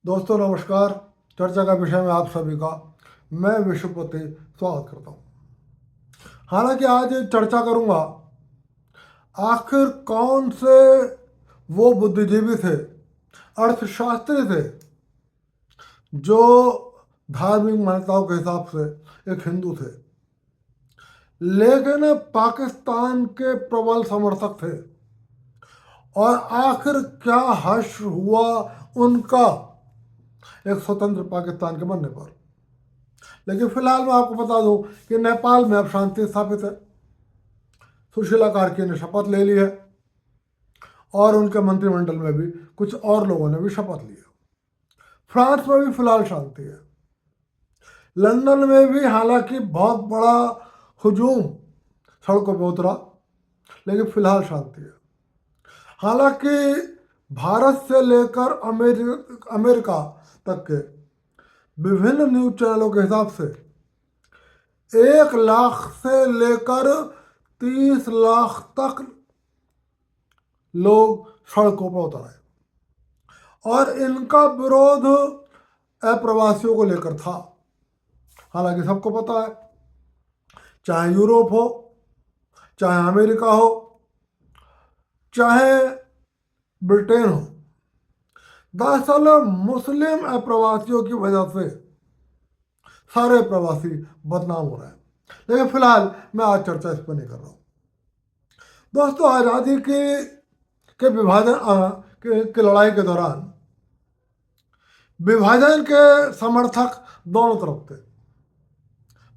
दोस्तों नमस्कार। चर्चा का विषय में आप सभी का मैं विश्वपति स्वागत करता हूँ। हालांकि आज चर्चा करूँगा आखिर कौन से वो बुद्धिजीवी थे, अर्थशास्त्री थे, जो धार्मिक मान्यताओं के हिसाब से एक हिंदू थे लेकिन पाकिस्तान के प्रबल समर्थक थे। और आखिर क्या हश्र हुआ उनका एक स्वतंत्र पाकिस्तान के बनने पर। लेकिन फिलहाल मैं आपको बता दूं कि नेपाल में अब शांति स्थापित है। सुशीला कार्की ने शपथ ले ली है और उनके मंत्रिमंडल में भी कुछ और लोगों ने भी शपथ ली है। फ्रांस में भी फिलहाल शांति है। लंदन में भी हालांकि बहुत बड़ा हुजूम सड़कों पर उतरा, लेकिन फिलहाल शांति है। हालांकि भारत से लेकर अमेरिका तक के विभिन्न न्यूज चैनलों के हिसाब से 1 लाख से लेकर 30 लाख तक लोग सड़कों पर उतर आए और इनका विरोध अप्रवासियों को लेकर था। हालांकि सबको पता है, चाहे यूरोप हो, चाहे अमेरिका हो, चाहे ब्रिटेन हो, दरअसल मुस्लिम अप्रवासियों की वजह से सारे प्रवासी बदनाम हो रहे हैं। लेकिन फिलहाल मैं आज चर्चा इस पर नहीं कर रहा हूँ। दोस्तों, आज़ादी के विभाजन के लड़ाई के दौरान विभाजन के समर्थक दोनों तरफ थे।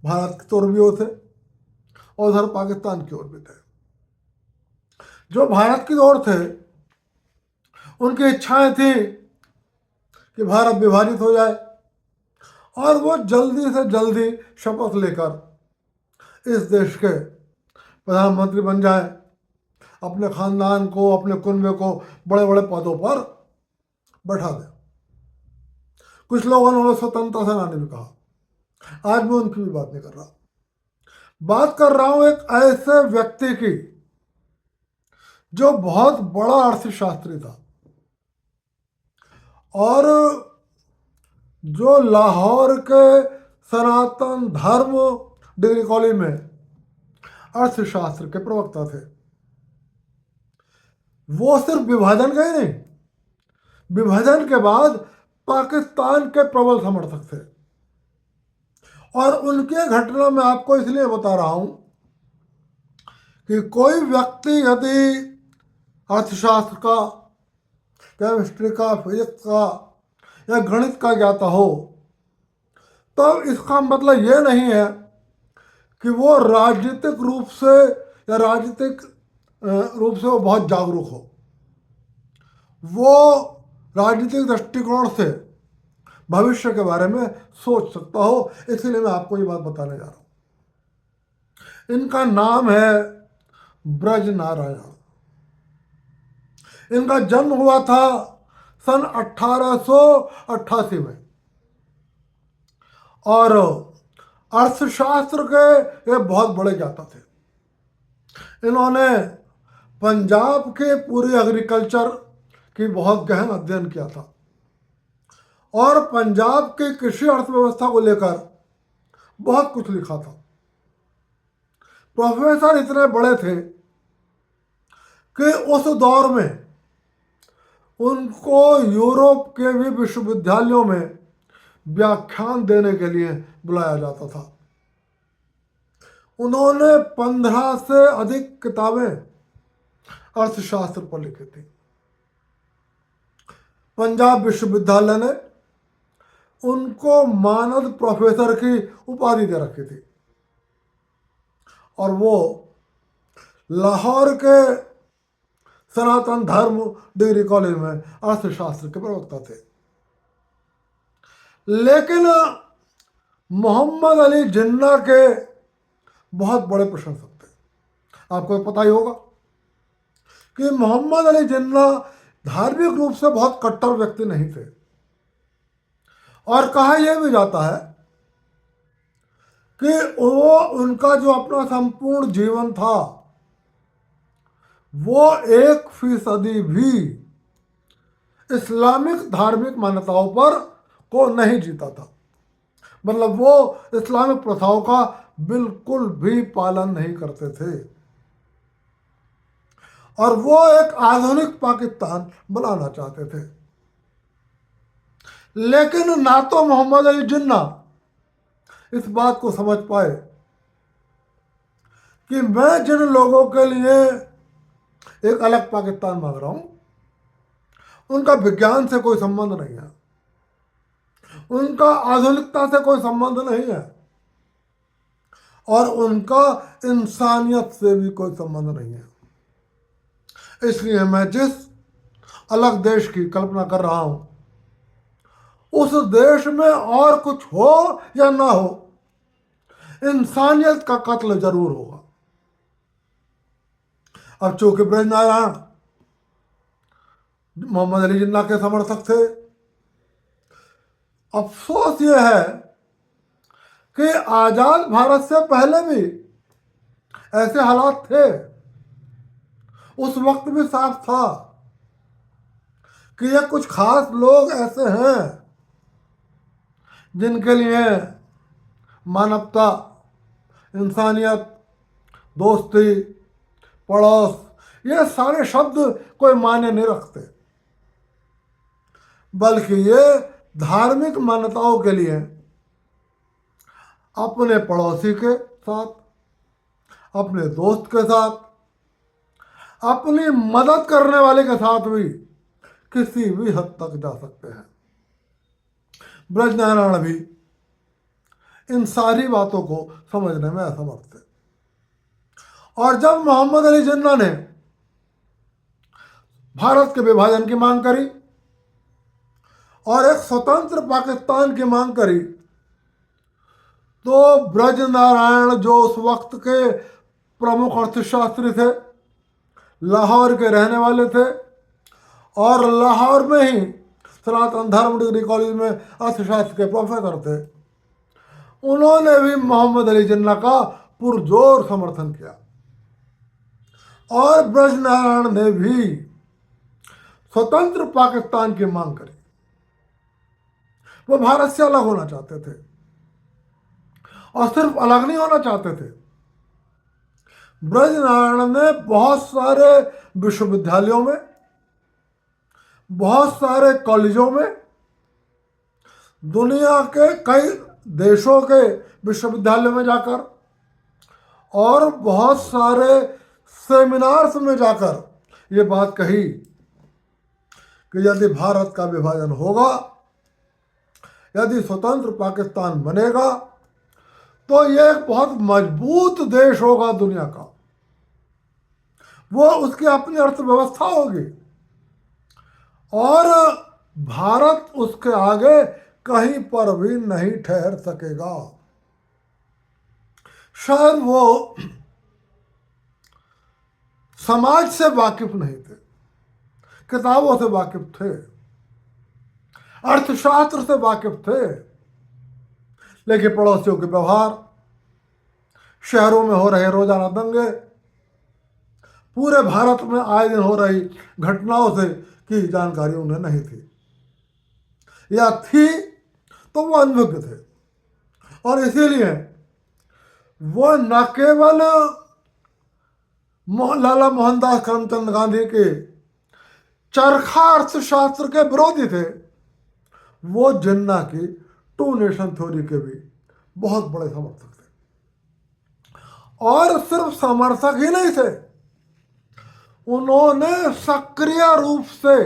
भारत की ओर भी वो थे और उधर पाकिस्तान की ओर भी थे। जो भारत की ओर थे उनकी इच्छाएं थी कि भारत विभाजित हो जाए और वो जल्दी से जल्दी शपथ लेकर इस देश के प्रधानमंत्री बन जाए, अपने खानदान को, अपने कुनबे को बड़े बड़े पदों पर बैठा दे। कुछ लोगों ने उन्हें स्वतंत्रता सेनानी भी कहा। आज मैं उनकी भी बात नहीं कर रहा, बात कर रहा हूं एक ऐसे व्यक्ति की जो बहुत बड़ा अर्थशास्त्री था और जो लाहौर के सनातन धर्म डिग्री कॉलेज में अर्थशास्त्र के प्रवक्ता थे। वो सिर्फ विभाजन का ही नहीं, विभाजन के बाद पाकिस्तान के प्रबल समर्थक थे। और उनके घटना मैं आपको इसलिए बता रहा हूं कि कोई व्यक्ति यदि अर्थशास्त्र का, केमिस्ट्री का, फिजिक्स का या गणित का ज्ञाता हो तो इसका मतलब ये नहीं है कि वो राजनीतिक रूप से या राजनीतिक रूप से वो बहुत जागरूक हो। वो राजनीतिक दृष्टिकोण से भविष्य के बारे में सोच सकता हो। इसलिए मैं आपको ये बात बताने जा रहा हूं। इनका नाम है ब्रज नारायण। इनका जन्म हुआ था सन 1888 में और अर्थशास्त्र के ये बहुत बड़े ज्ञाता थे। इन्होंने पंजाब के पूरे एग्रीकल्चर की बहुत गहन अध्ययन किया था और पंजाब की कृषि अर्थव्यवस्था को लेकर बहुत कुछ लिखा था। प्रोफेसर इतने बड़े थे कि उस दौर में उनको यूरोप के भी विश्वविद्यालयों में व्याख्यान देने के लिए बुलाया जाता था। उन्होंने 15 से अधिक किताबें अर्थशास्त्र पर लिखी थी। पंजाब विश्वविद्यालय ने उनको मानद प्रोफेसर की उपाधि दे रखी थी और वो लाहौर के सनातन धर्म डिग्री कॉलेज में अर्थशास्त्र के प्रवक्ता थे। लेकिन मोहम्मद अली जिन्ना के बहुत बड़े प्रशंसक थे। आपको पता ही होगा कि मोहम्मद अली जिन्ना धार्मिक रूप से बहुत कट्टर व्यक्ति नहीं थे और कहा यह भी जाता है कि वो उनका जो अपना संपूर्ण जीवन था वो 1% भी इस्लामिक धार्मिक मान्यताओं पर को नहीं जीता था। मतलब वो इस्लामिक प्रथाओं का बिल्कुल भी पालन नहीं करते थे और वो एक आधुनिक पाकिस्तान बनाना चाहते थे। लेकिन ना तो मोहम्मद अली जिन्ना इस बात को समझ पाए कि मैं जिन लोगों के लिए एक अलग पाकिस्तान मांग रहा हूं उनका विज्ञान से कोई संबंध नहीं है, उनका आधुनिकता से कोई संबंध नहीं है और उनका इंसानियत से भी कोई संबंध नहीं है। इसलिए मैं जिस अलग देश की कल्पना कर रहा हूं उस देश में और कुछ हो या ना हो, इंसानियत का कत्ल जरूर होगा। अब चूंकि ब्रजनारायण मोहम्मद अली जिन्ना के समर्थक थे, अफसोस यह है कि आजाद भारत से पहले भी ऐसे हालात थे। उस वक्त भी साफ था कि ये कुछ खास लोग ऐसे हैं जिनके लिए मानवता, इंसानियत, दोस्ती, पड़ोस, ये सारे शब्द कोई मायने नहीं रखते, बल्कि ये धार्मिक मान्यताओं के लिए अपने पड़ोसी के साथ, अपने दोस्त के साथ, अपनी मदद करने वाले के साथ भी किसी भी हद तक जा सकते हैं। ब्रजनारायण भी इन सारी बातों को समझने में असमर्थ थे और जब मोहम्मद अली जिन्ना ने भारत के विभाजन की मांग करी और एक स्वतंत्र पाकिस्तान की मांग करी तो ब्रजनारायण जो उस वक्त के प्रमुख अर्थशास्त्री थे, लाहौर के रहने वाले थे और लाहौर में ही सनातन धर्म डिग्री कॉलेज में अर्थशास्त्र के प्रोफेसर थे, उन्होंने भी मोहम्मद अली जिन्ना का पुरजोर समर्थन किया और ब्रजनारायण ने भी स्वतंत्र पाकिस्तान की मांग करी। वो भारत से अलग होना चाहते थे और सिर्फ अलग नहीं होना चाहते थे, ब्रजनारायण ने बहुत सारे विश्वविद्यालयों में, बहुत सारे कॉलेजों में, दुनिया के कई देशों के विश्वविद्यालयों में जाकर और बहुत सारे सेमिनार्स में जाकर ये बात कही कि यदि भारत का विभाजन होगा, यदि स्वतंत्र पाकिस्तान बनेगा तो ये एक बहुत मजबूत देश होगा दुनिया का, वो उसकी अपनी अर्थव्यवस्था होगी और भारत उसके आगे कहीं पर भी नहीं ठहर सकेगा। शायद वो समाज से वाकिफ नहीं थे, किताबों से वाकिफ थे, अर्थशास्त्र से वाकिफ थे, लेकिन पड़ोसियों के व्यवहार, शहरों में हो रहे रोजाना दंगे, पूरे भारत में आए दिन हो रही घटनाओं से की जानकारी उन्हें नहीं थी, या थी तो वो अनभिज्ञ थे और इसीलिए वो न केवल लाला मोहनदास करमचंद गांधी के चरखा अर्थशास्त्र के विरोधी थे, वो जिन्ना की टू नेशन थ्योरी के भी बहुत बड़े समर्थक थे और सिर्फ समर्थक ही नहीं थे, उन्होंने सक्रिय रूप से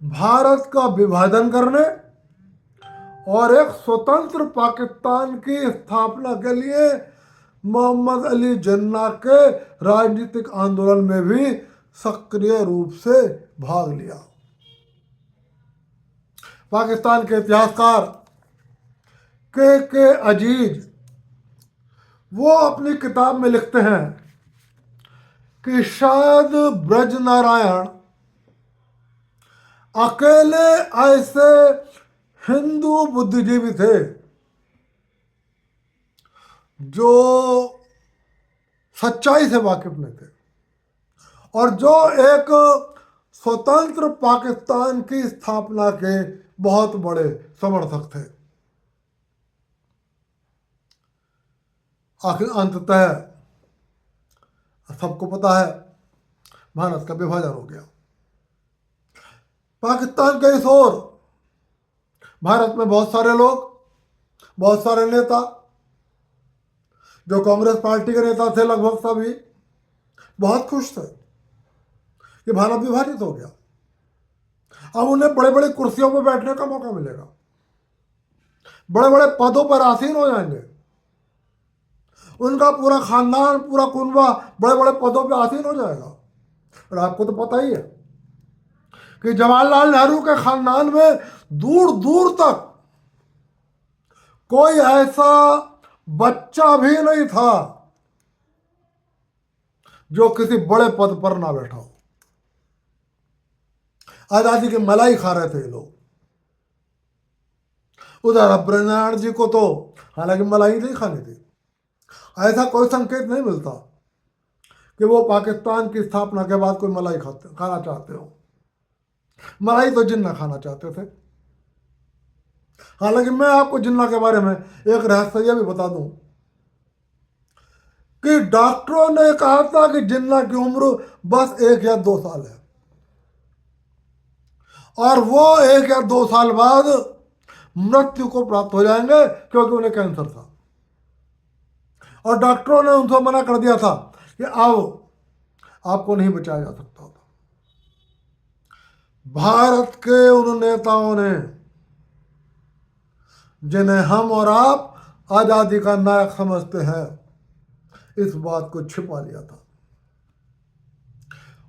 भारत का विभाजन करने और एक स्वतंत्र पाकिस्तान की स्थापना के लिए मोहम्मद अली जिन्ना के राजनीतिक आंदोलन में भी सक्रिय रूप से भाग लिया। पाकिस्तान के इतिहासकार के अजीज वो अपनी किताब में लिखते हैं कि शायद ब्रजनारायण अकेले ऐसे हिंदू बुद्धिजीवी थे जो सच्चाई से वाकिफ नहीं थे और जो एक स्वतंत्र पाकिस्तान की स्थापना के बहुत बड़े समर्थक थे। आखिर अंततः सबको पता है भारत का विभाजन हो गया। पाकिस्तान के इस ओर भारत में बहुत सारे लोग, बहुत सारे नेता, जो कांग्रेस पार्टी के नेता थे लगभग सभी, बहुत खुश थे कि भारत विभाजित हो गया। अब उन्हें बड़े बड़े कुर्सियों पर बैठने का मौका मिलेगा, बड़े बड़े पदों पर आसीन हो जाएंगे, उनका पूरा खानदान, पूरा कुनबा बड़े बड़े पदों पर आसीन हो जाएगा। और आपको तो पता ही है कि जवाहरलाल नेहरू के खानदान में दूर दूर तक कोई ऐसा बच्चा भी नहीं था जो किसी बड़े पद पर ना बैठा हो। आजादी की मलाई खा रहे थे ये लोग। उधर ब्रजनारायण जी को तो हालांकि मलाई नहीं खानी थी, ऐसा कोई संकेत नहीं मिलता कि वो पाकिस्तान की स्थापना के बाद कोई मलाई खाना चाहते हो। मलाई तो जिन्ना खाना चाहते थे। हालांकि मैं आपको जिन्ना के बारे में एक रहस्य यह भी बता दूं कि डॉक्टरों ने कहा था कि जिन्ना की उम्र बस 1 या 2 साल है, और वो 1 या 2 साल बाद मृत्यु को प्राप्त हो जाएंगे क्योंकि उन्हें कैंसर था। और डॉक्टरों ने उनसे मना कर दिया था कि अब आपको नहीं बचाया जा सकता था। भारत के उन नेताओं ने, जिन्हें हम और आप आजादी का नायक समझते हैं, इस बात को छिपा लिया था।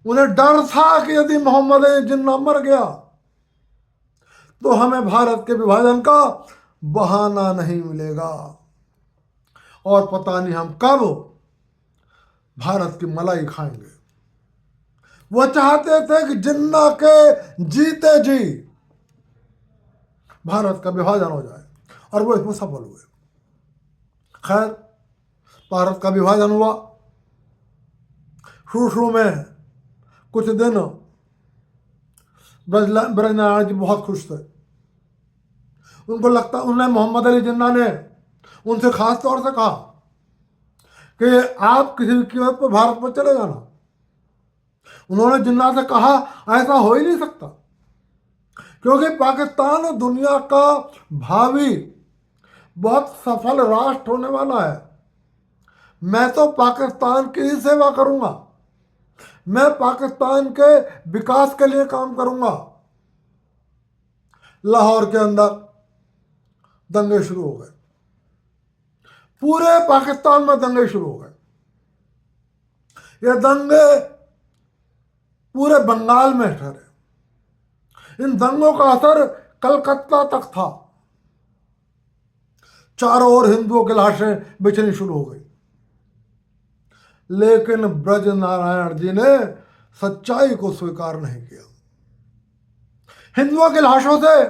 उन्हें डर था कि यदि मोहम्मद अली जिन्ना मर गया तो हमें भारत के विभाजन का बहाना नहीं मिलेगा और पता नहीं हम कब भारत की मलाई खाएंगे। वो चाहते थे कि जिन्ना के जीते जी भारत का विभाजन हो जाए, और वो इसमें सफल हुए। खैर, भारत का विभाजन हुआ। शुरू में कुछ दिन ब्रजनारायण जी बहुत खुश थे। उनको लगता, उन्हें मोहम्मद अली जिन्ना ने उनसे खास तौर से कहा कि आप किसी भी कीमत पर भारत पर चले जाना। उन्होंने जिन्ना से कहा ऐसा हो ही नहीं सकता, क्योंकि पाकिस्तान दुनिया का भावी बहुत सफल राष्ट्र होने वाला है। मैं तो पाकिस्तान की ही सेवा करूंगा, मैं पाकिस्तान के विकास के लिए काम करूंगा। लाहौर के अंदर दंगे शुरू हो गए, पूरे पाकिस्तान में दंगे शुरू हो गए। ये दंगे पूरे बंगाल में ठहरे। इन दंगों का असर कलकत्ता तक था। चारों ओर हिंदुओं की लाशें बिछनी शुरू हो गई। लेकिन ब्रजनारायण जी ने सच्चाई को स्वीकार नहीं किया। हिंदुओं की लाशों से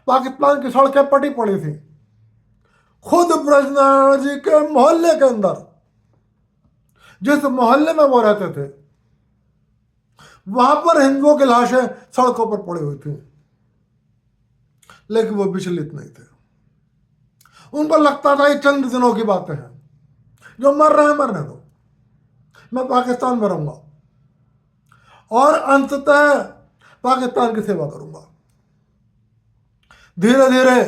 पाकिस्तान की सड़कें पटी पड़ी थी। खुद ब्रजनारायण जी के मोहल्ले के अंदर, जिस मोहल्ले में वो रहते थे, वहां पर हिंदुओं की लाशें सड़कों पर पड़ी हुई थी। लेकिन वो विचलित नहीं थे। उनको लगता था ये चंद दिनों की बातें हैं, जो मर रहे हैं मरने दो, मैं पाकिस्तान में रहूंगा और अंततः पाकिस्तान की सेवा करूंगा। धीरे धीरे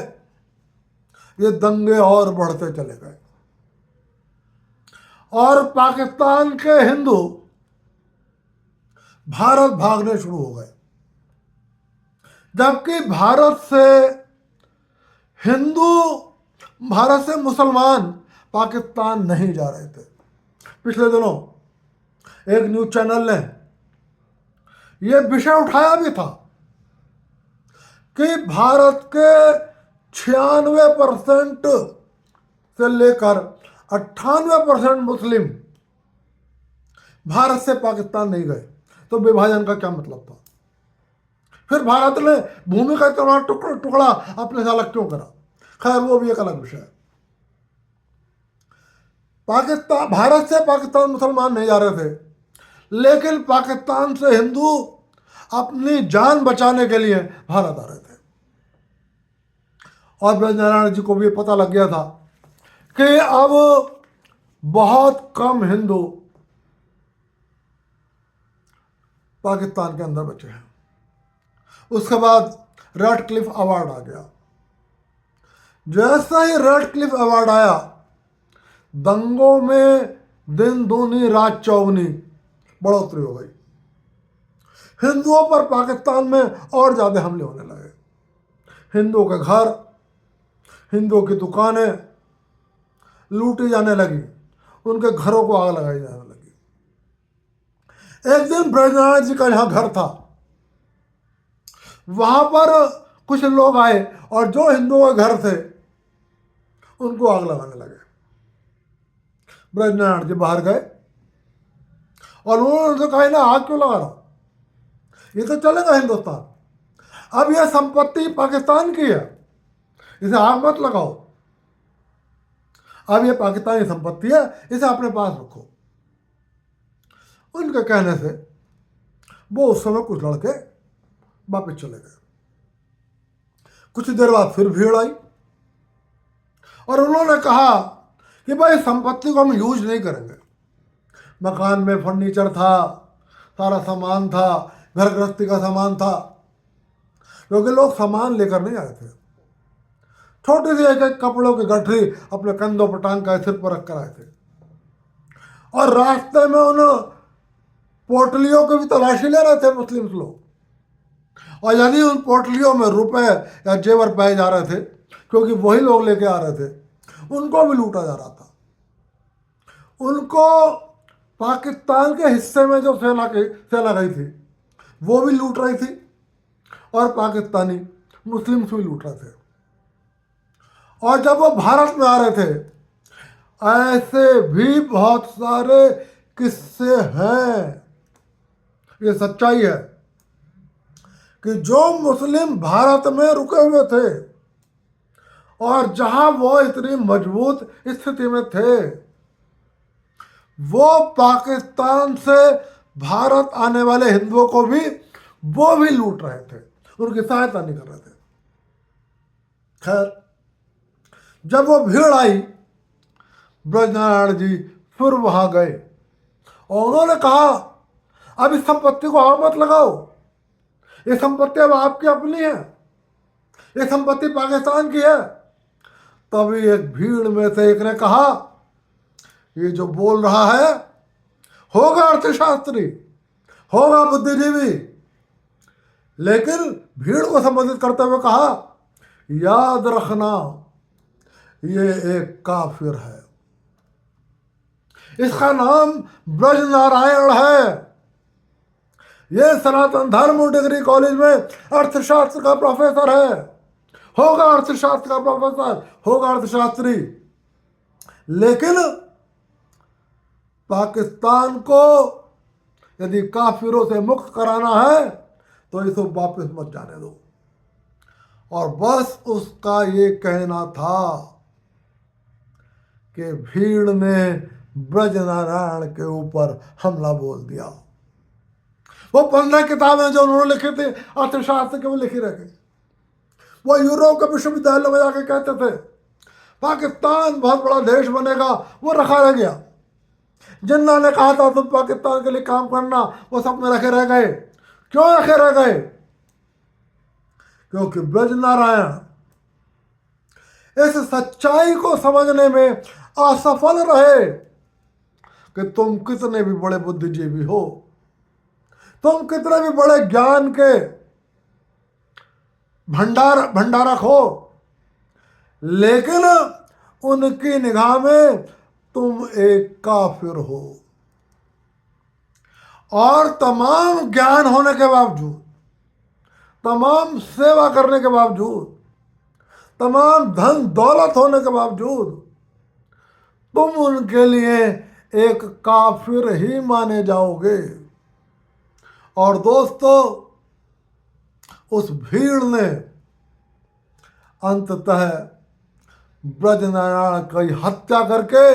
ये दंगे और बढ़ते चले गए और पाकिस्तान के हिंदू भारत भागने शुरू हो गए, जबकि भारत से मुसलमान पाकिस्तान नहीं जा रहे थे। पिछले दिनों एक न्यूज चैनल ने यह विषय उठाया भी था कि भारत के 96% से लेकर 98% मुस्लिम भारत से पाकिस्तान नहीं गए, तो विभाजन का क्या मतलब था? फिर भारत ने भूमि का इतना टुकड़ा अपने से अलग क्यों करा? खैर, वो भी एक अलग विषय है। भारत से पाकिस्तान मुसलमान नहीं जा रहे थे, लेकिन पाकिस्तान से हिंदू अपनी जान बचाने के लिए भारत आ रहे थे। और ब्रजनारायण जी को भी पता लग गया था कि अब बहुत कम हिंदू पाकिस्तान के अंदर बचे हैं। उसके बाद रेड क्लिफ अवार्ड आ गया। जैसा ही रेड क्लिफ अवार्ड आया, दंगों में दिन दूनी रात चौगुनी बढ़ोतरी हो गई। हिंदुओं पर पाकिस्तान में और ज़्यादा हमले होने लगे। हिंदुओं के घर, हिंदुओं की दुकानें लूटी जाने लगी, उनके घरों को आग लगाई जाने लगी। एक दिन ब्रजनारायण जी का यहाँ घर था, वहाँ पर कुछ लोग आए और जो हिंदुओं के घर थे उनको आग लगाने लगे। ब्रजनारायण जी बाहर गए और उन्होंने कहा ना, आग क्यों लगा रहा हूं, ये तो चलेगा हिंदुस्तान, अब यह संपत्ति पाकिस्तान की है, इसे आग मत लगाओ, अब यह पाकिस्तानी संपत्ति है, इसे अपने पास रखो। उनके कहने से वो उस समय कुछ लड़के वापस चले गए। कुछ देर बाद फिर भीड़ आई और उन्होंने कहा कि भाई संपत्ति को हम यूज नहीं करेंगे। मकान में फर्नीचर था, सारा सामान था, घर गृहस्थी का सामान था, क्योंकि लोग सामान लेकर नहीं आए थे। छोटी सी एक एक कपड़ों की गठरी अपने कंधों पर टांग कर सिर पर रख कर आए थे। और रास्ते में उन पोटलियों की भी तलाशी ले रहे थे मुस्लिम लोग, और यदि उन पोटलियों में रुपए या जेवर पाए जा रहे थे, क्योंकि वही लोग लेके आ रहे थे, उनको भी लूटा जा रहा था। उनको पाकिस्तान के हिस्से में जो सेना गई थी वो भी लूट रही थी, और पाकिस्तानी मुस्लिम्स भी लूट रहे थे। और जब वो भारत में आ रहे थे, ऐसे भी बहुत सारे किस्से हैं, ये सच्चाई है कि जो मुस्लिम भारत में रुके हुए थे और जहां वो इतनी मजबूत स्थिति में थे, वो पाकिस्तान से भारत आने वाले हिंदुओं को भी वो भी लूट रहे थे, उनकी सहायता नहीं कर रहे थे। खैर, जब वो भीड़ आई, ब्रजनारायण जी फिर वहां गए और उन्होंने कहा, अब इस संपत्ति को आप मत लगाओ, ये संपत्ति अब आपकी अपनी है, ये संपत्ति पाकिस्तान की है। तभी एक भीड़ में से एक ने कहा, ये जो बोल रहा है होगा अर्थशास्त्री, होगा बुद्धिजीवी, लेकिन भीड़ को संबोधित करते हुए कहा, याद रखना ये एक काफिर है, इसका नाम ब्रजनारायण है, ये सनातन धर्म डिग्री कॉलेज में अर्थशास्त्र का प्रोफेसर है, होगा अर्थशास्त्र का प्रोफेसर, होगा अर्थशास्त्री, लेकिन पाकिस्तान को यदि काफिरों से मुक्त कराना है तो इसे वापस मत जाने दो। और बस उसका ये कहना था कि भीड़ ने ब्रजनारायण के ऊपर हमला बोल दिया। वो 15 किताबें जो उन्होंने लिखी थी अर्थशास्त्र के, वो लिखी रह गई। वो यूरोप के विश्वविद्यालय में जाके कहते थे पाकिस्तान बहुत बड़ा देश बनेगा, वो रखा रह गया। जिन्ना ने कहा था तुम पाकिस्तान के लिए काम करना, वो सब में रखे रह गए। क्यों रखे रह गए? क्योंकि ब्रजनारायण इस सच्चाई को समझने में असफल रहे कि तुम कितने भी बड़े बुद्धिजीवी हो, तुम कितने भी बड़े ज्ञान के भंडारक हो, लेकिन उनकी निगाह में तुम एक काफिर हो। और तमाम ज्ञान होने के बावजूद, तमाम सेवा करने के बावजूद, तमाम धन दौलत होने के बावजूद तुम उनके लिए एक काफिर ही माने जाओगे। और दोस्तों, उस भीड़ ने अंततः ब्रजनारायण की हत्या करके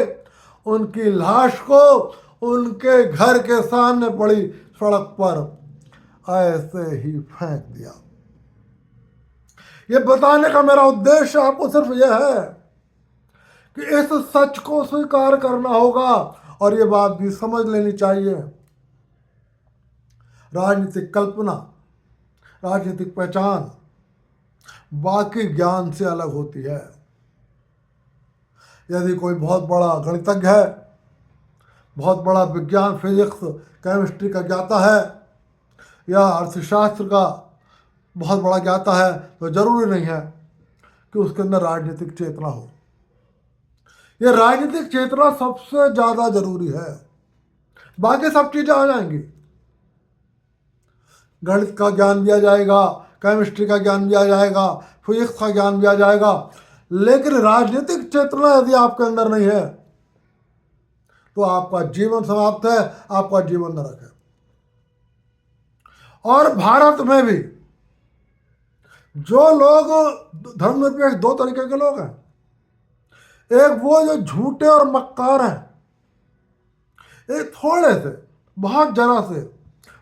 उनकी लाश को उनके घर के सामने पड़ी सड़क पर ऐसे ही फेंक दिया। ये बताने का मेरा उद्देश्य आपको सिर्फ यह है कि इस सच को स्वीकार करना होगा और ये बात भी समझ लेनी चाहिए, राजनीतिक कल्पना, राजनीतिक पहचान बाकी ज्ञान से अलग होती है। यदि कोई बहुत बड़ा गणितज्ञ है, बहुत बड़ा विज्ञान, फिजिक्स, केमिस्ट्री का ज्ञाता है या अर्थशास्त्र का बहुत बड़ा ज्ञाता है, तो जरूरी नहीं है कि उसके अंदर राजनीतिक चेतना हो। ये राजनीतिक चेतना सबसे ज़्यादा जरूरी है, बाकी सब चीज़ें आ जाएंगी। गणित का ज्ञान भी आ जाएगा, केमिस्ट्री का ज्ञान भी आ जाएगा, फिजिक्स का ज्ञान भी आ जाएगा, लेकिन राजनीतिक चेतना यदि आपके अंदर नहीं है तो आपका जीवन समाप्त है, आपका जीवन नरक है। और भारत में भी जो लोग धर्मनिरपेक्ष दो तरीके के लोग हैं, एक वो जो झूठे और मक्कार हैं, एक थोड़े से, बहुत जरा से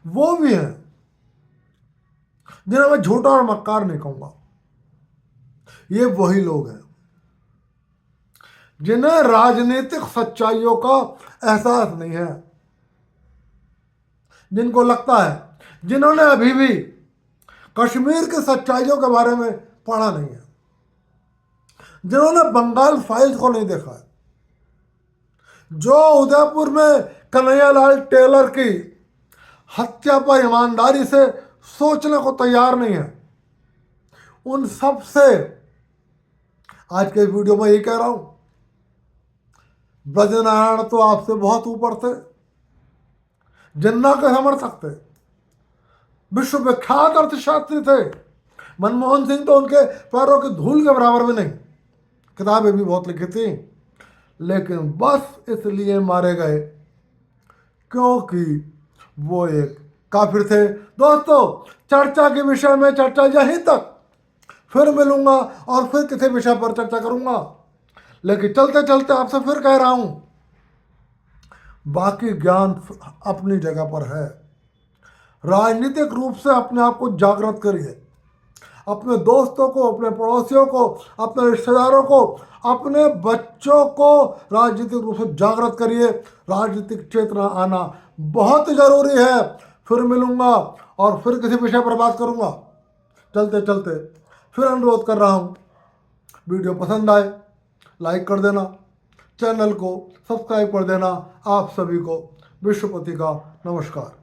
वो भी हैं जिन्हें मैं झूठा और मक्कार नहीं कहूंगा। ये वही लोग हैं जिन्हें राजनीतिक सच्चाइयों का एहसास नहीं है, जिनको लगता है, जिन्होंने अभी भी कश्मीर की सच्चाइयों के बारे में पढ़ा नहीं है, जिन्होंने बंगाल फाइल्स को नहीं देखा है, जो उदयपुर में कन्हैयालाल टेलर की हत्या पर ईमानदारी से सोचने को तैयार नहीं है, उन सब से आज के वीडियो में यही कह रहा हूं, ब्रजनारायण तो आपसे बहुत ऊपर थे, जिन्ना के समर्थक थे, विश्व विख्यात अर्थशास्त्री थे। मनमोहन सिंह तो उनके पैरों की धूल के बराबर भी नहीं, किताबें भी बहुत लिखी थी, लेकिन बस इसलिए मारे गए क्योंकि वो एक काफिर थे। दोस्तों, चर्चा के विषय में चर्चा यहीं तक, फिर मिलूंगा और फिर किसी विषय पर चर्चा करूंगा, लेकिन चलते चलते आपसे फिर कह रहा हूं, बाकी ज्ञान अपनी जगह पर है। राजनीतिक रूप से अपने आप को जागृत करिए, अपने दोस्तों को, अपने पड़ोसियों को, अपने रिश्तेदारों को, अपने बच्चों को राजनीतिक रूप से जागृत करिए। राजनीतिक चेतना आना बहुत जरूरी है। फिर मिलूंगा और फिर किसी विषय पर बात करूंगा। चलते चलते फिर अनुरोध कर रहा हूं, वीडियो पसंद आए लाइक कर देना, चैनल को सब्सक्राइब कर देना। आप सभी को विश्वपति का नमस्कार।